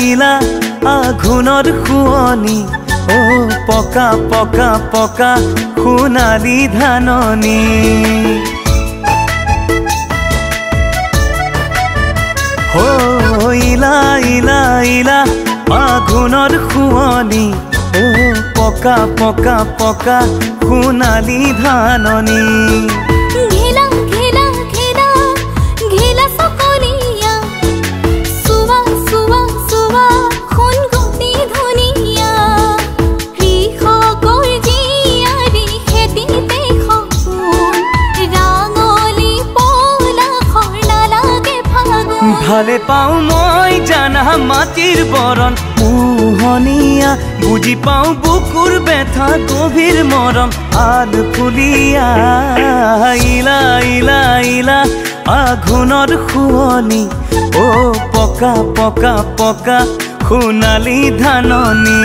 ইলা আঘোণৰ শুৱনি ও পকা পকা পকা সোণালী ধাননি ও ইলা ইলা ইলা আঘোণৰ শুৱনি ও পকা পকা পকা সোণালী ধাননি ঘেলা ঘেলা ঘেলা ঘেলা সকলিয়া সুৱা সুৱা সুৱা খুন গতি ধুনিয়া কৃষকৰ জীয়াৰী খেতিতে সপোন ৰাঙলী পলাশৰ নালাগে ফাগুন ভালে পাওঁ মই জানা মাটিৰ বৰণ মোহনীয়া বুজি পাওঁ বুকুৰ বেথা গভীৰ মৰম আল ফুলিয়া ইলা ইলা ইলা আঘোণৰ শুৱনি ও পকা পকা পকা সোণালী ধাননি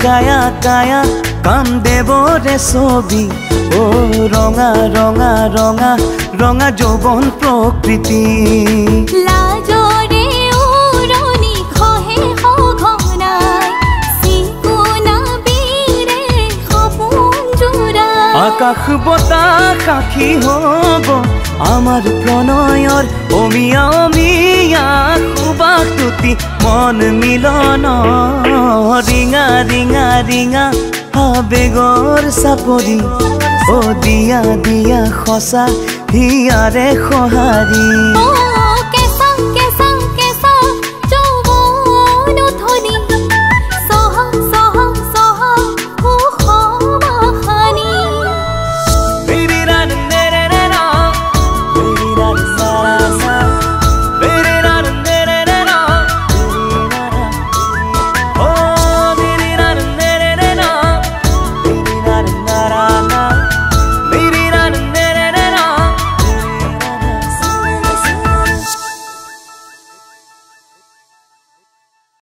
কায়া কায়া কাম দেৱৰে ছবি ও ৰঙা ৰঙা ৰঙা ৰঙা যৌৱন প্ৰকৃতি লাজৰে উৰণি খহে সঘনাই চিকুনা বীৰে সপোন জোৰাই আকাশ বতাহ সাক্ষী হ'ব আমাৰ প্ৰণয়ৰ অমিয়া অমিয়া সুবাস তুতি মন মিলন ৰিঙা ৰিঙা ৰিঙা আবেগৰ চাপৰি ও দিয়া দিয়া সঁচা হিয়াৰে সঁহাৰি